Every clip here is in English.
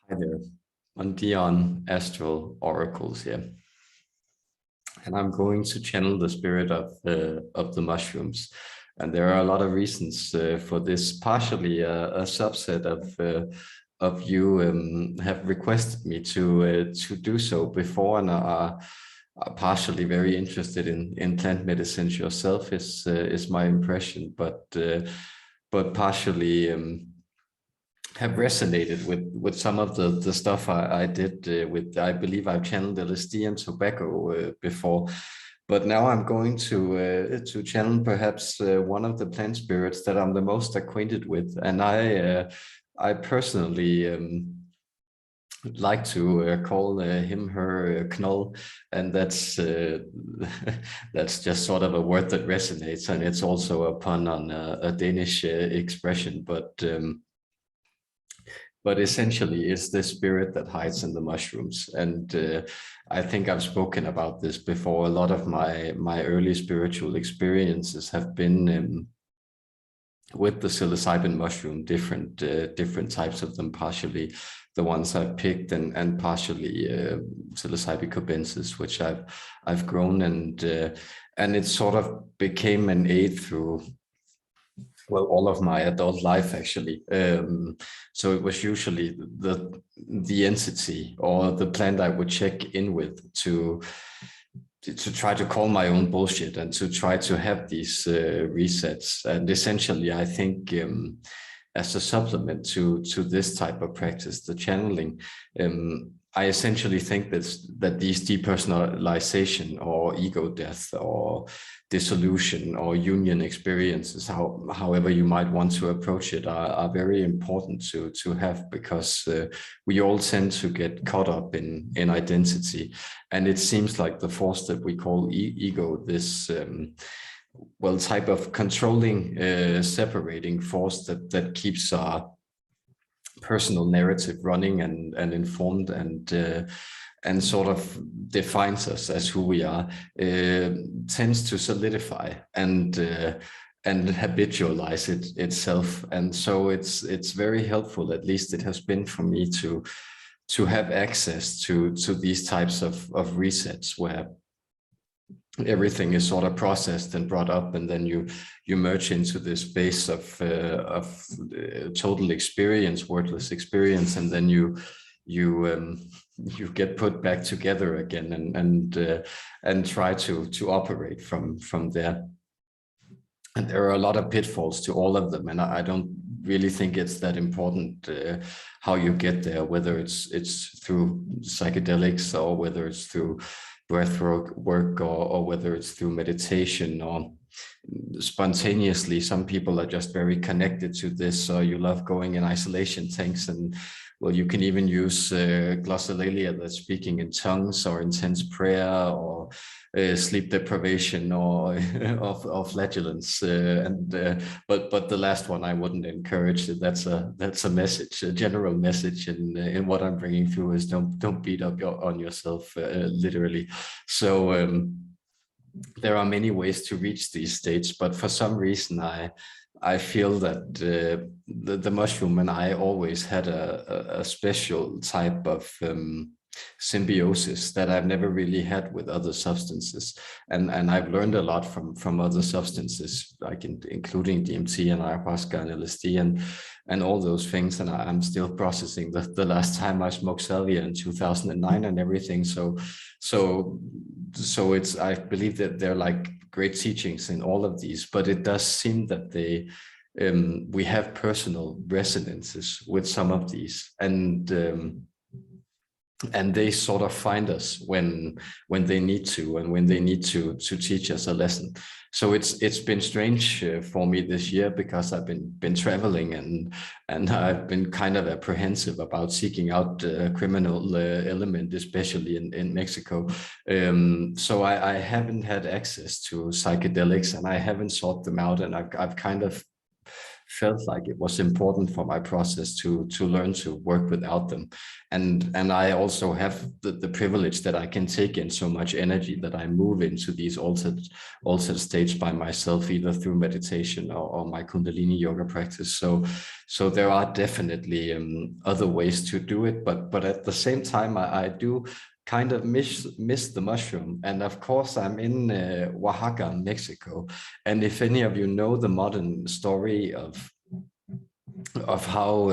Hi there, on Dion Astral Oracles here, and I'm going to channel the spirit of the mushrooms. And there are a lot of reasons for this. Partially, a subset of you have requested me to do so before, and are partially very interested in plant medicines yourself. Is my impression, but partially. Have resonated with some of the stuff I did with. I believe I've channeled LSD and tobacco before, but now I'm going to channel perhaps one of the plant spirits that I'm the most acquainted with, and I personally like to call him her Knold, and that's that's just sort of a word that resonates, and it's also a pun on a Danish expression, but essentially it's the spirit that hides in the mushrooms. And I think I've spoken about this before. A lot of my early spiritual experiences have been with the psilocybin mushroom, different types of them, partially the ones I've picked, and partially psilocybe cubensis, which I've grown, and it sort of became an aid through, well, all of my adult life, actually. So it was usually the entity or the plant I would check in with to try to call my own bullshit and to try to have these resets. And essentially, I think as a supplement to this type of practice, the channeling, I essentially think that these depersonalization or ego death or dissolution or union experiences, however you might want to approach it, are very important to have, because we all tend to get caught up in identity. And it seems like the force that we call ego, this well, type of controlling, separating force that keeps our personal narrative running and informed and sort of defines us as who we are, tends to solidify and habitualize itself. And so it's very helpful, at least it has been for me, to have access to these types of resets where everything is sort of processed and brought up, and then you merge into this space of total experience, wordless experience, and then you get put back together again and try to operate from there. And there are a lot of pitfalls to all of them, and I don't really think it's that important how you get there, whether it's through psychedelics or whether it's through breath work or whether it's through meditation or spontaneously. Some people are just very connected to this, or you love going in isolation tanks, and well, you can even use glossolalia, that's speaking in tongues, or intense prayer, or sleep deprivation, or flatulence. But the last one I wouldn't encourage. That's a message, a general message in what I'm bringing through is don't beat up on yourself, literally. So there are many ways to reach these states, but for some reason I feel that the mushroom and I always had a special type of symbiosis that I've never really had with other substances, and I've learned a lot from other substances, like including DMT and ayahuasca and LSD and all those things. And I'm still processing the last time I smoked salvia in 2009 and everything. So it's, I believe that they're like great teachings in all of these, but it does seem that we have personal resonances with some of these, and they sort of find us when they need to, and when they need to teach us a lesson. So it's been strange for me this year, because I've been traveling and I've been kind of apprehensive about seeking out a criminal element, especially in Mexico. So I haven't had access to psychedelics, and I haven't sought them out, and I've kind of felt like it was important for my process to learn to work without them. And I also have the privilege that I can take in so much energy that I move into these altered states by myself, either through meditation or my Kundalini yoga practice. So there are definitely other ways to do it, but at the same time, I do kind of miss the mushroom. And of course, I'm in Oaxaca, Mexico. And if any of you know the modern story of how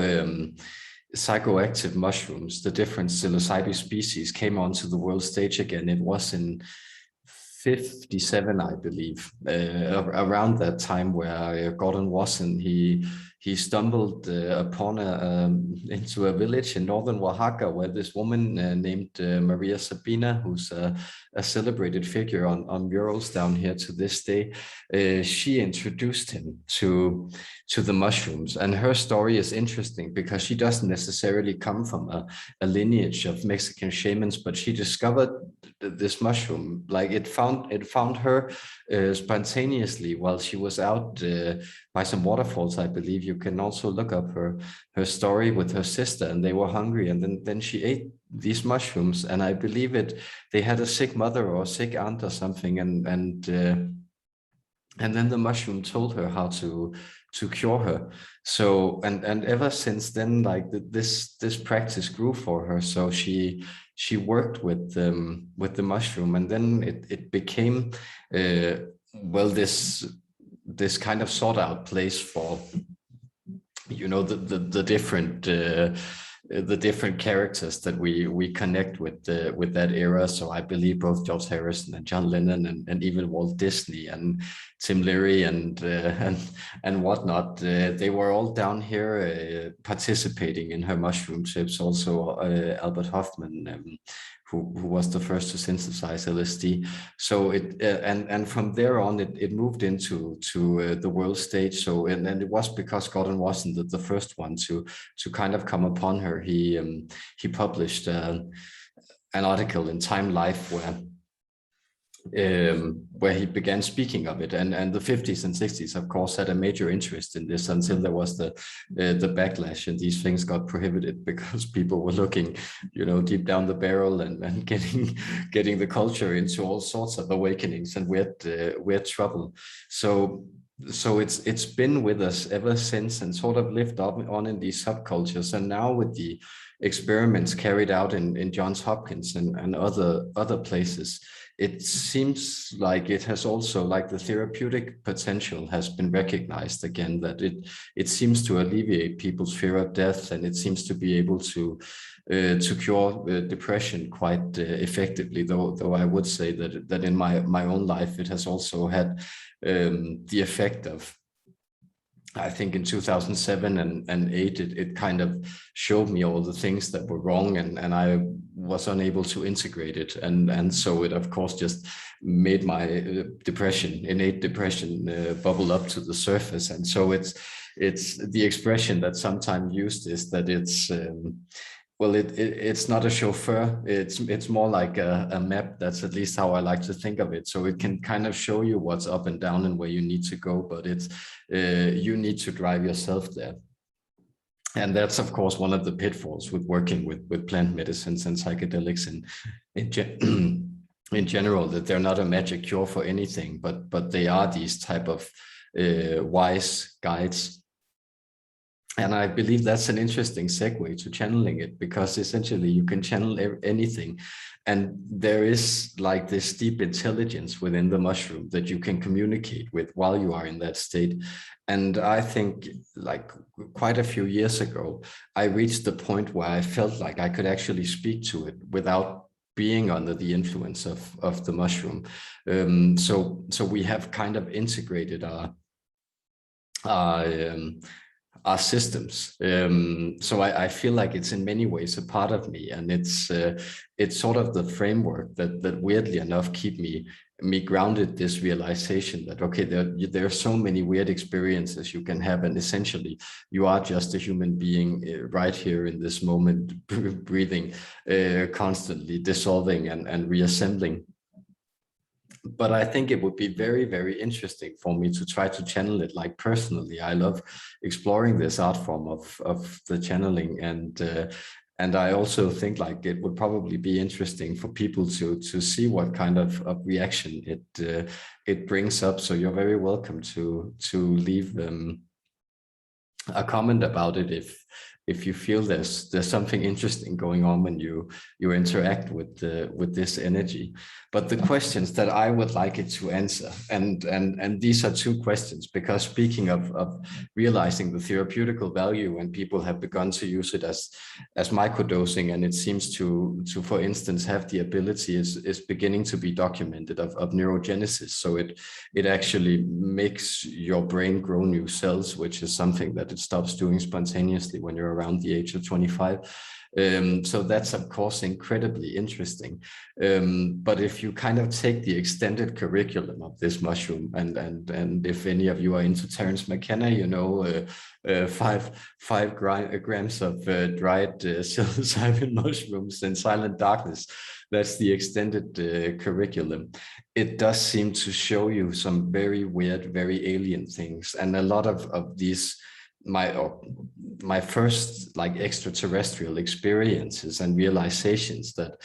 psychoactive mushrooms, the different psilocybin species, came onto the world stage again, it was in 57, I believe, around that time, where Gordon Wasson, he stumbled upon into a village in northern Oaxaca, where this woman named Maria Sabina, who's a celebrated figure on murals down here to this day, she introduced him to the mushrooms. And her story is interesting because she doesn't necessarily come from a lineage of Mexican shamans, but she discovered this mushroom, like it found her spontaneously while she was out by some waterfalls, I believe. You can also look up her story with her sister, and they were hungry, and then she ate these mushrooms, and I believe they had a sick mother or a sick aunt or something, and then the mushroom told her how to cure her. So and ever since then, like this practice grew for her. So she worked with the mushroom, and then it became well, this kind of sought out place for, you know, the different characters that we connect with that era. So I believe both George Harrison and John Lennon and even Walt Disney and Tim Leary and whatnot, they were all down here participating in her mushroom trips. Also Albert Hoffman, who was the first to synthesize LSD. So and from there on, it moved into the world stage. So and it was because Gordon wasn't the first one to kind of come upon her. He published an article in Time Life where he began speaking of it, and the 50s and 60s, of course, had a major interest in this until there was the backlash, and these things got prohibited because people were looking, you know, deep down the barrel and getting the culture into all sorts of awakenings and weird trouble. So it's been with us ever since, and sort of lived on in these subcultures. And now with the experiments carried out in Johns Hopkins and other places, it seems like it has also, like, the therapeutic potential has been recognized again, that it seems to alleviate people's fear of death, and it seems to be able to cure depression quite effectively. Though I would say that in my own life, it has also had the effect of, I think in 2007 and 2008, it kind of showed me all the things that were wrong, and I was unable to integrate it. And so it, of course, just made my innate depression bubble up to the surface. And so it's the expression that sometimes used is that it's, well, it's not a chauffeur. It's more like a map. That's at least how I like to think of it. So it can kind of show you what's up and down and where you need to go, but it's you need to drive yourself there. And that's, of course, one of the pitfalls with working with plant medicines and psychedelics in general, that they're not a magic cure for anything, but they are these type of wise guides. And I believe that's an interesting segue to channeling it, because essentially you can channel anything. And there is like this deep intelligence within the mushroom that you can communicate with while you are in that state. And I think, like, quite a few years ago, I reached the point where I felt like I could actually speak to it without being under the influence of the mushroom. So we have kind of integrated our systems. So I feel like it's in many ways a part of me, and it's sort of the framework that weirdly enough keep me grounded. This realization that, okay, there are so many weird experiences you can have, and essentially you are just a human being right here in this moment, breathing, constantly dissolving and reassembling. but I think it would be very, very interesting for me to try to channel it. Like personally, I love exploring this art form of the channeling, and I also think like it would probably be interesting for people to see what kind of reaction it brings up. So you're very welcome to leave a comment about it if you feel there's something interesting going on when you interact with this energy. But the questions that I would like it to answer, and these are two questions, because speaking of realizing the therapeutical value, when people have begun to use it as microdosing, and it seems to for instance have the ability, is beginning to be documented, of neurogenesis. So it actually makes your brain grow new cells, which is something that it stops doing spontaneously when you're around the age of 25. So that's of course incredibly interesting. But if you kind of take the extended curriculum of this mushroom, and if any of you are into Terence McKenna, you know, 5 grams of dried psilocybin mushrooms in silent darkness, that's the extended curriculum. It does seem to show you some very weird, very alien things, and a lot of these my first like extraterrestrial experiences and realizations that,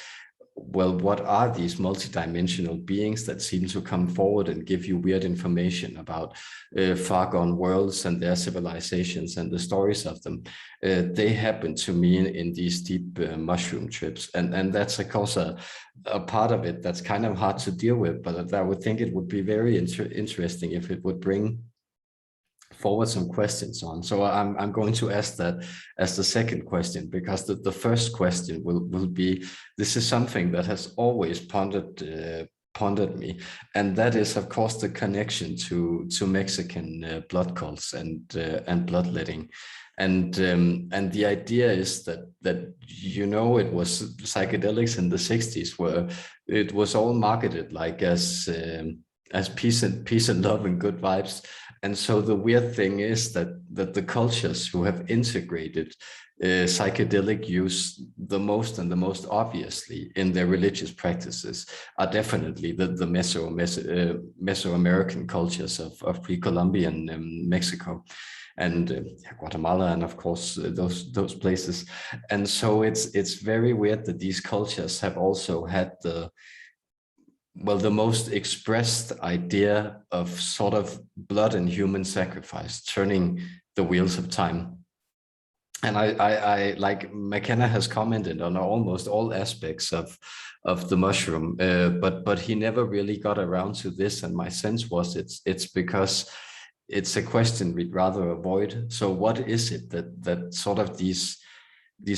well, what are these multidimensional beings that seem to come forward and give you weird information about far gone worlds and their civilizations and the stories of them? They happen to me in these deep mushroom trips, and that's of course a part of it that's kind of hard to deal with, but I would think it would be very interesting if it would bring forward some questions on. So I'm going to ask that as the second question, because the first question will be, this is something that has always pondered me, and that is of course the connection to Mexican blood cults and bloodletting. And the idea is that you know, it was psychedelics in the 60s where it was all marketed like as peace and love and good vibes. And so the weird thing is that the cultures who have integrated psychedelic use the most and the most obviously in their religious practices are definitely the Mesoamerican cultures of pre-Columbian Mexico and Guatemala, and of course those places. And so it's very weird that these cultures have also had the most expressed idea of sort of blood and human sacrifice, turning the wheels of time. And I like McKenna has commented on almost all aspects of the mushroom, but he never really got around to this. And my sense was it's because it's a question we'd rather avoid. So what is it that sort of these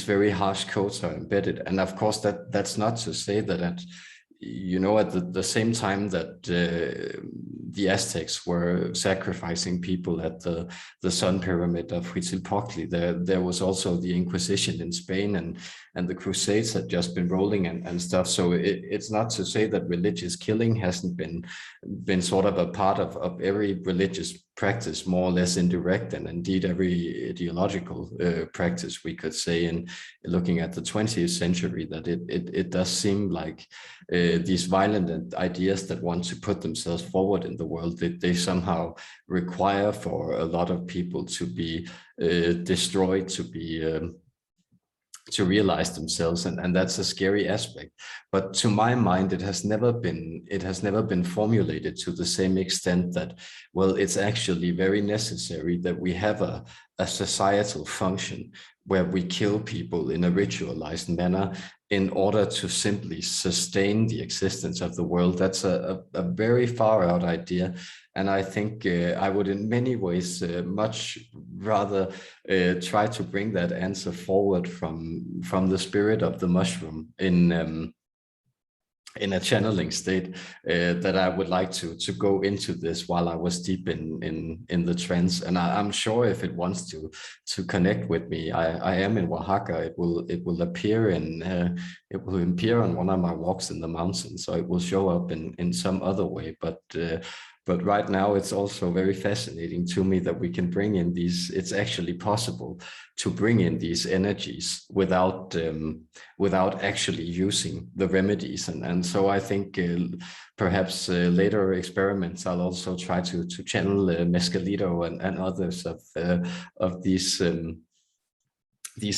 very harsh codes are embedded? And of course that's not to say that you know, at the same time that the Aztecs were sacrificing people at the sun pyramid of Huitzilopochtli, there was also the Inquisition in Spain, and the Crusades had just been rolling and stuff. So it's not to say that religious killing hasn't been sort of a part of every religious practice, more or less indirect, and indeed every ideological practice, we could say, in looking at the 20th century, that it does seem like these violent ideas that want to put themselves forward in the world, they somehow require for a lot of people to be destroyed, to realize themselves, and that's a scary aspect. But to my mind, it has never been formulated to the same extent that, well, it's actually very necessary that we have a societal function where we kill people in a ritualized manner in order to simply sustain the existence of the world. That's a very far out idea. And I think I would in many ways much rather try to bring that answer forward from the spirit of the mushroom in a channeling state, that I would like to go into this while I was deep in the trance. And I'm sure if it wants to connect with me, I am in Oaxaca. It will appear on one of my walks in the mountains, so it will show up in some other way. But But right now, it's also very fascinating to me that we can bring in these. It's actually possible to bring in these energies without actually using the remedies. And so I think perhaps later experiments, I'll also try to channel mescalito and others of these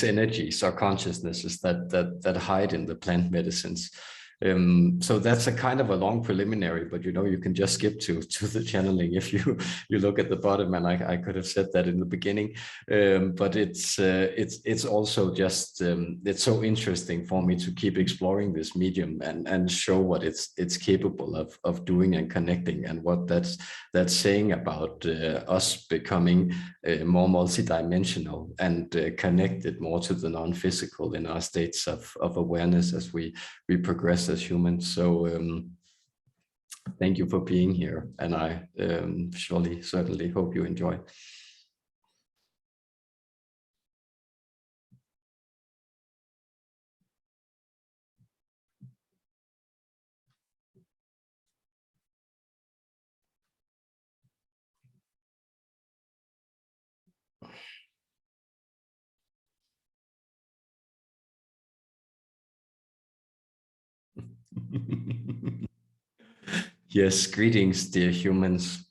energies or consciousnesses that hide in the plant medicines. So that's a kind of a long preliminary, but you can just skip to the channeling if you look at the bottom, and I could have said that in the beginning, but it's also just it's so interesting for me to keep exploring this medium and show what it's capable of doing and connecting, and what that's saying about us becoming more multidimensional and connected more to the non-physical in our states of awareness as we progress as humans. So thank you for being here, and I certainly hope you enjoy. Yes, greetings, dear humans.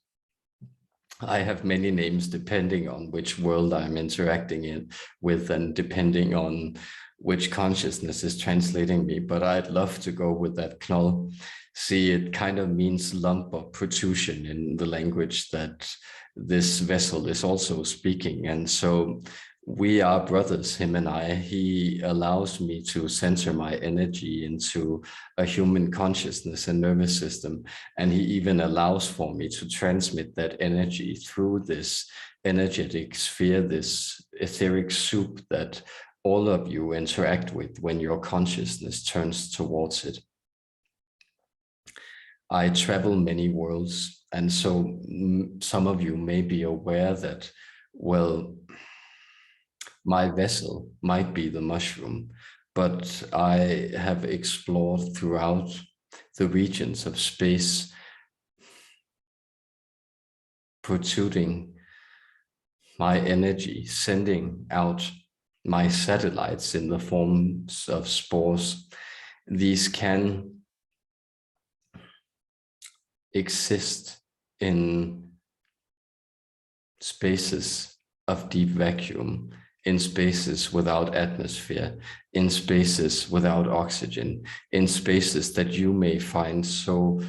I have many names depending on which world I'm interacting with, and depending on which consciousness is translating me. But I'd love to go with that Knold. See, it kind of means lump or protrusion in the language that this vessel is also speaking. And so we are brothers, him and I. He allows me to center my energy into a human consciousness and nervous system. And he even allows for me to transmit that energy through this energetic sphere, this etheric soup that all of you interact with when your consciousness turns towards it. I travel many worlds, and so some of you may be aware that, well, my vessel might be the mushroom, but I have explored throughout the regions of space, protruding my energy, sending out my satellites in the forms of spores. These can exist in spaces of deep vacuum, in spaces without atmosphere, in spaces without oxygen, in spaces that you may find so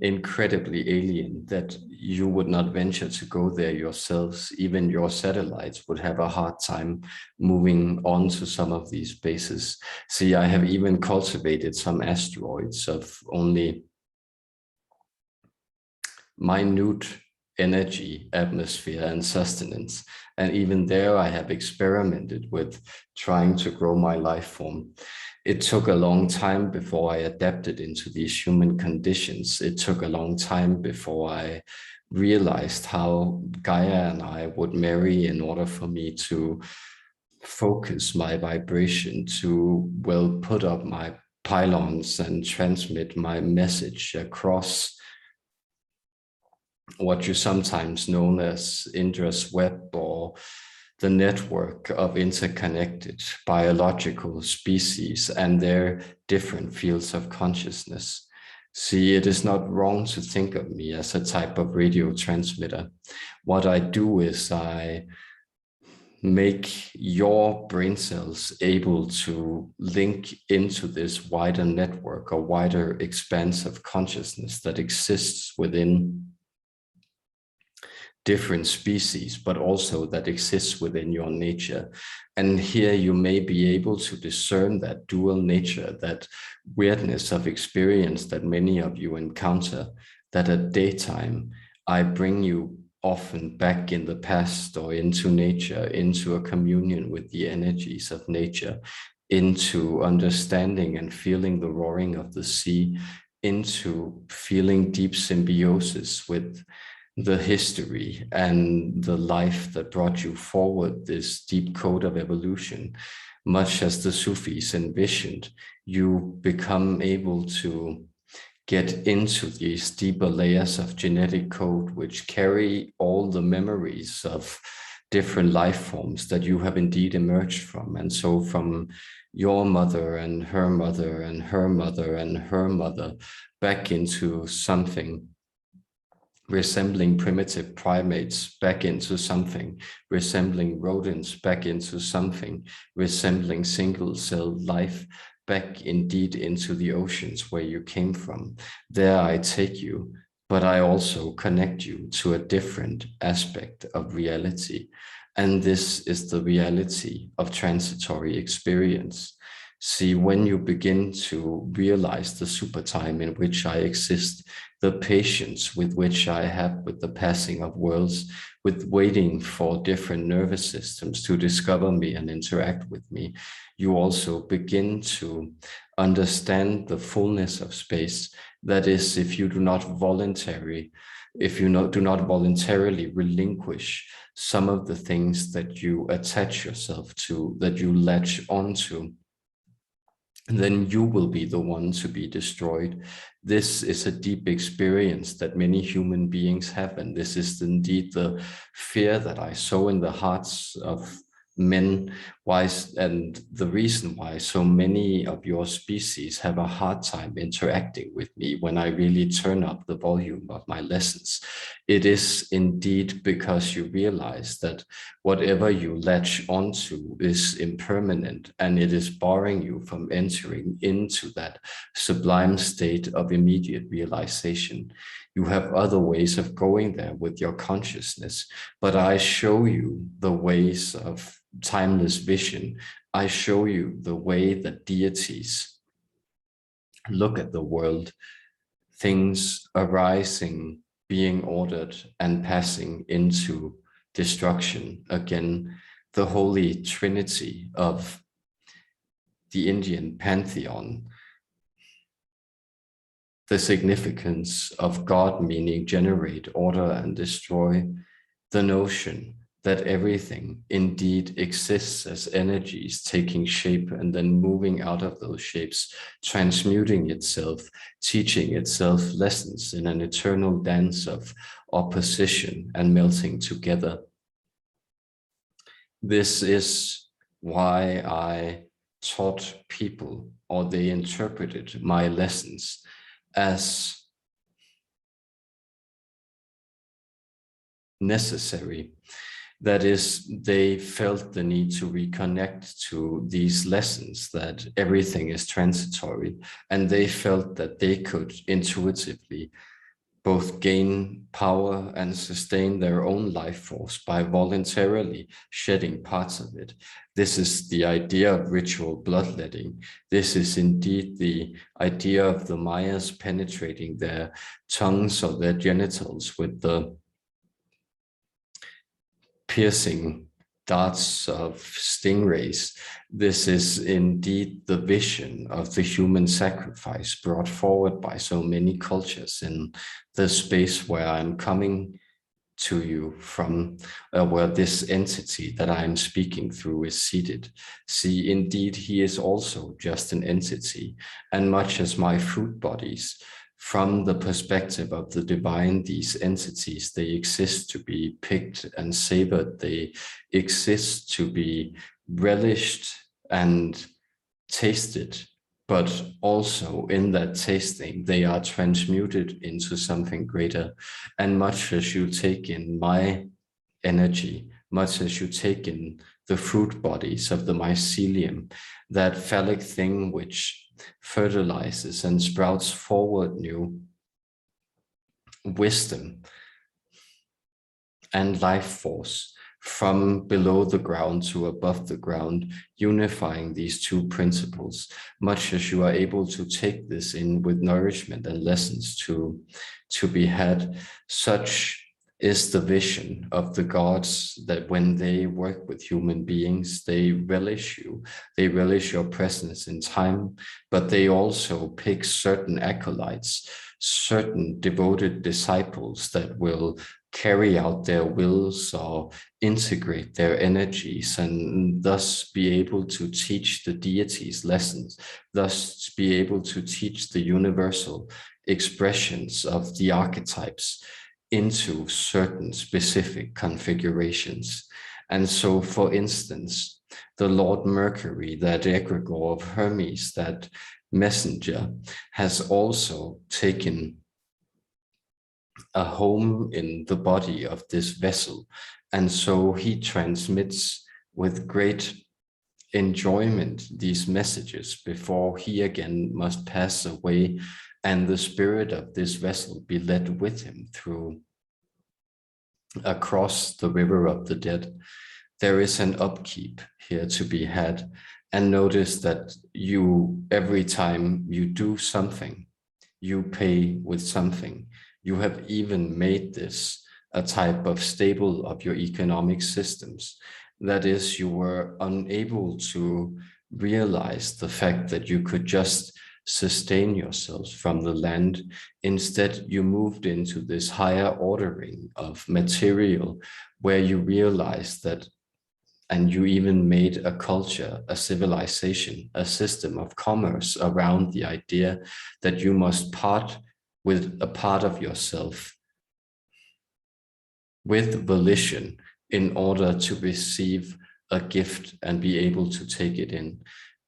incredibly alien that you would not venture to go there yourselves. Even your satellites would have a hard time moving on to some of these spaces. See, I have even cultivated some asteroids of only minute energy, atmosphere, and sustenance. And even there, I have experimented with trying to grow my life form. It took a long time before I adapted into these human conditions. It took a long time before I realized how Gaia and I would marry in order for me to focus my vibration, to, well, put up my pylons and transmit my message across what you sometimes known as Indra's web, or the network of interconnected biological species and their different fields of consciousness. See, it is not wrong to think of me as a type of radio transmitter. What I do is I make your brain cells able to link into this wider network or wider expanse of consciousness that exists within different species, but also that exists within your nature. And here you may be able to discern that dual nature, that weirdness of experience that many of you encounter, that at daytime, I bring you often back in the past or into nature, into a communion with the energies of nature, into understanding and feeling the roaring of the sea, into feeling deep symbiosis with the history and the life that brought you forward, this deep code of evolution. Much as the Sufis envisioned, you become able to get into these deeper layers of genetic code, which carry all the memories of different life forms that you have indeed emerged from. And so from your mother and her mother and her mother and her mother back into something resembling primitive primates, back into something resembling rodents, back into something resembling single-celled life, back indeed into the oceans where you came from. There I take you, but I also connect you to a different aspect of reality. And this is the reality of transitory experience. See, when you begin to realize the super time in which I exist, the patience with which I have with the passing of worlds, with waiting for different nervous systems to discover me and interact with me, you also begin to understand the fullness of space. That is, if you do not voluntarily relinquish some of the things that you attach yourself to, that you latch onto, then you will be the one to be destroyed. This is a deep experience that many human beings have, and this is indeed the fear that I sow in the hearts of men, and the reason why so many of your species have a hard time interacting with me when I really turn up the volume of my lessons. It is indeed because you realize that whatever you latch onto is impermanent, and it is barring you from entering into that sublime state of immediate realization. You have other ways of going there with your consciousness, but I show you the ways of timeless vision. I show you the way that deities look at the world, things arising, being ordered, and passing into destruction. Again, the holy trinity of the Indian pantheon, the significance of God meaning generate, order, and destroy, the notion that everything indeed exists as energies taking shape and then moving out of those shapes, transmuting itself, teaching itself lessons in an eternal dance of opposition and melting together. This is why I taught people, or they interpreted my lessons as necessary. That is, they felt the need to reconnect to these lessons, that everything is transitory, and they felt that they could intuitively both gain power and sustain their own life force by voluntarily shedding parts of it. This is the idea of ritual bloodletting. This is indeed the idea of the Mayas penetrating their tongues or their genitals with the piercing darts of stingrays. This is indeed the vision of the human sacrifice brought forward by so many cultures in the space where I'm coming to you from, where this entity that I am speaking through is seated. See, indeed, he is also just an entity, and much as my fruit bodies, from the perspective of the divine, these entities, they exist to be picked and savored. They exist to be relished and tasted, but also in that tasting, they are transmuted into something greater. And much as you take in my energy, much as you take in the fruit bodies of the mycelium, that phallic thing which fertilizes and sprouts forward new wisdom and life force from below the ground to above the ground, unifying these two principles, much as you are able to take this in with nourishment and lessons to be had. Such is the vision of the gods, that when they work with human beings, they relish you, they relish your presence in time, but they also pick certain acolytes, certain devoted disciples that will carry out their wills or integrate their energies, and thus be able to teach the deities lessons, thus be able to teach the universal expressions of the archetypes into certain specific configurations. And so, for instance, the Lord Mercury, that egregore of Hermes, that messenger, has also taken a home in the body of this vessel. And so he transmits with great enjoyment these messages before he again must pass away, and the spirit of this vessel be led with him through across the river of the dead. There is an upkeep here to be had, and notice that you, every time you do something, you pay with something. You have even made this a type of staple of your economic systems. That is, you were unable to realize the fact that you could just sustain yourselves from the land. Instead, you moved into this higher ordering of material, where you realized that, and you even made a culture, a civilization, a system of commerce around the idea that you must part with a part of yourself with volition in order to receive a gift and be able to take it in.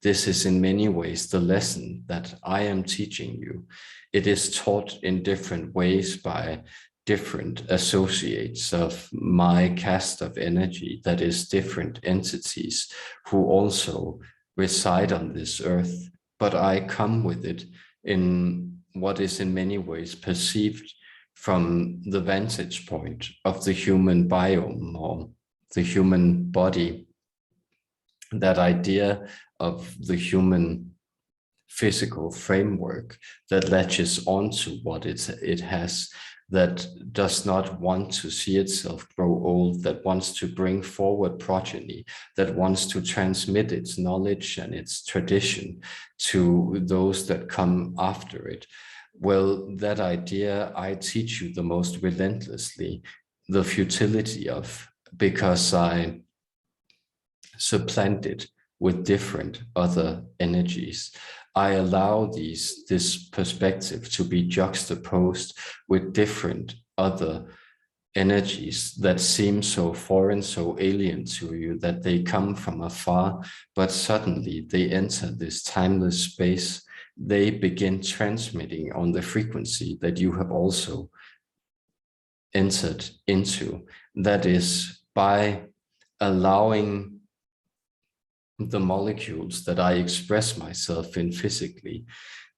This is in many ways the lesson that I am teaching you. It is taught in different ways by different associates of my cast of energy, that is, different entities who also reside on this earth. But I come with it in what is in many ways perceived from the vantage point of the human biome or the human body, that idea of the human physical framework that latches onto what it has, that does not want to see itself grow old, that wants to bring forward progeny, that wants to transmit its knowledge and its tradition to those that come after it. Well, that idea I teach you the most relentlessly, the futility of, because I supplant it with different other energies. I allow this perspective to be juxtaposed with different other energies that seem so foreign, so alien to you, that they come from afar, but suddenly they enter this timeless space. They begin transmitting on the frequency that you have also entered into. That is, by allowing the molecules that I express myself in physically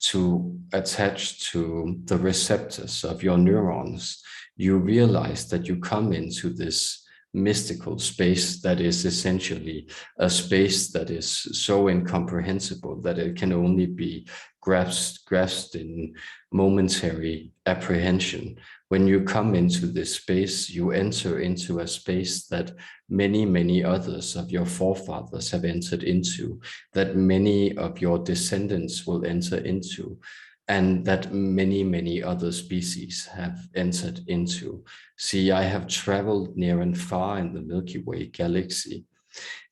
to attach to the receptors of your neurons, you realize that you come into this mystical space that is essentially a space that is so incomprehensible that it can only be grasped in momentary apprehension. When you come into this space, you enter into a space that many, many others of your forefathers have entered into, that many of your descendants will enter into, and that many, many other species have entered into. See, I have traveled near and far in the Milky Way galaxy.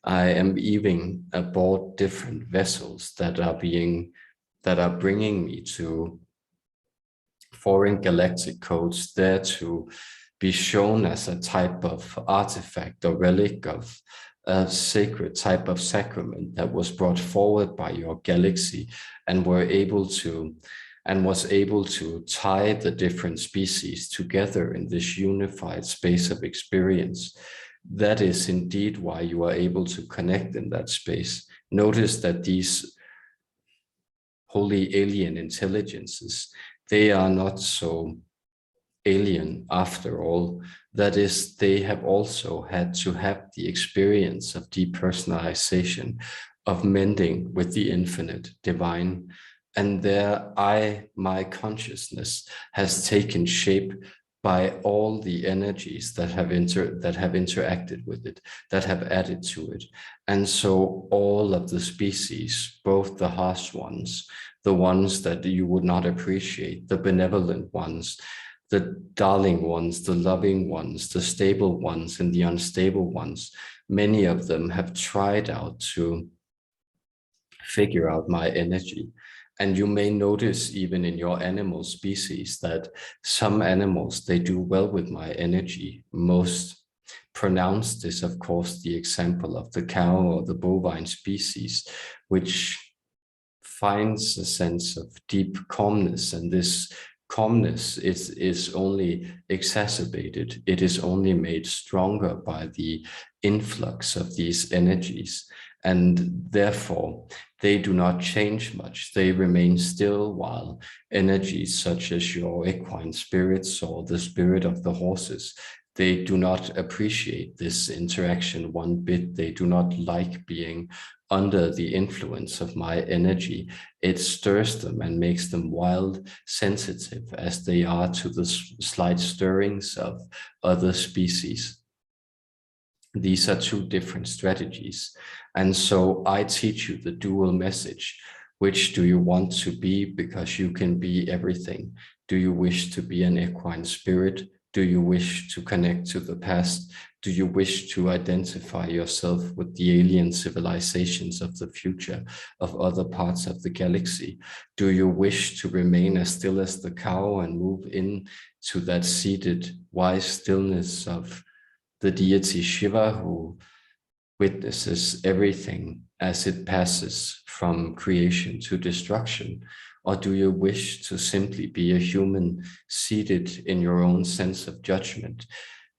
I am even aboard different vessels that are bringing me to foreign galactic codes, there to be shown as a type of artifact or relic of a sacred type of sacrament that was brought forward by your galaxy and was able to tie the different species together in this unified space of experience. That is indeed why you are able to connect in that space. Notice that these wholly alien intelligences, they are not so alien after all. That is, they have also had to have the experience of depersonalization, of mending with the infinite divine. And there my consciousness has taken shape by all the energies that have interacted with it, that have added to it. And so all of the species, both the harsh ones, the ones that you would not appreciate, the benevolent ones, the darling ones, the loving ones, the stable ones, and the unstable ones. Many of them have tried out to figure out my energy. And you may notice even in your animal species that some animals, they do well with my energy. Most pronounced is, of course, the example of the cow or the bovine species, which finds a sense of deep calmness. And this calmness is only exacerbated. It is only made stronger by the influx of these energies. And therefore, they do not change much. They remain still, while energies such as your equine spirits or the spirit of the horses, they do not appreciate this interaction one bit. They do not like being under the influence of my energy. It stirs them and makes them wild, sensitive as they are to the slight stirrings of other species. These are two different strategies. And so I teach you the dual message. Which do you want to be? Because you can be everything. Do you wish to be an equine spirit? Do you wish to connect to the past? Do you wish to identify yourself with the alien civilizations of the future, of other parts of the galaxy? Do you wish to remain as still as the cow and move into that seated, wise stillness of the deity Shiva, who witnesses everything as it passes from creation to destruction? Or do you wish to simply be a human seated in your own sense of judgment,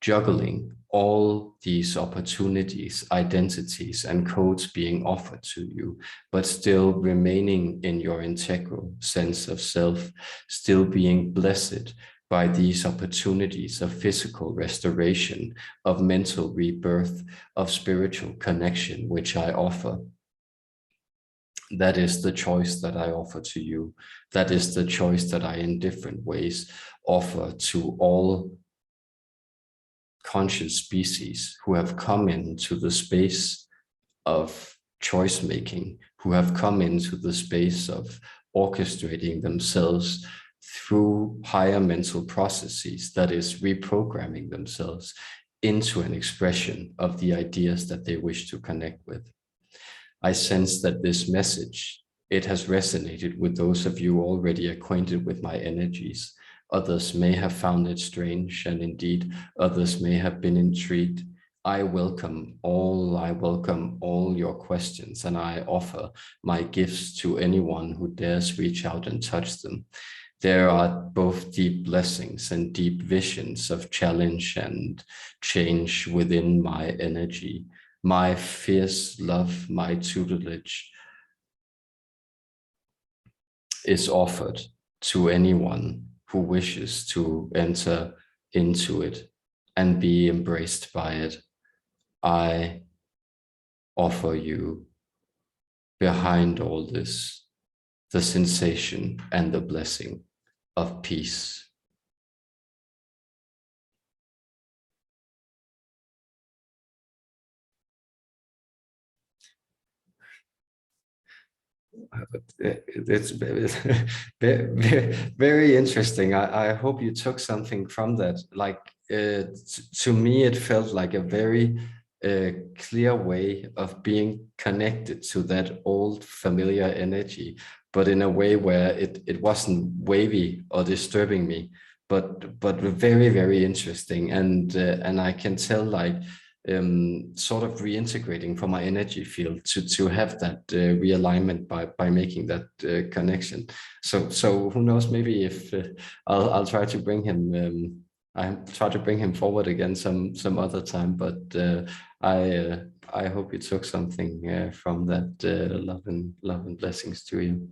juggling all these opportunities, identities, and codes being offered to you, but still remaining in your integral sense of self, still being blessed by these opportunities of physical restoration, of mental rebirth, of spiritual connection, which I offer? That is the choice that I offer to you. That is the choice that I, in different ways, offer to all conscious species who have come into the space of choice making, who have come into the space of orchestrating themselves through higher mental processes, that is, reprogramming themselves into an expression of the ideas that they wish to connect with. I sense that this message, it has resonated with those of you already acquainted with my energies. Others may have found it strange, and indeed others may have been intrigued. I welcome all your questions, and I offer my gifts to anyone who dares reach out and touch them. There are both deep blessings and deep visions of challenge and change within my energy. My fierce love, my tutelage is offered to anyone who wishes to enter into it and be embraced by it. I offer you, behind all this, the sensation and the blessing of peace. It's very interesting. I hope you took something from that. Like, to me, it felt like a very clear way of being connected to that old familiar energy, but in a way where it wasn't wavy or disturbing me, but very, very interesting. And I can tell, like, sort of reintegrating from my energy field to have that realignment by making that connection. So who knows, maybe if I'll try to bring him forward again some other time, but I hope you took something from that. Love and blessings to you.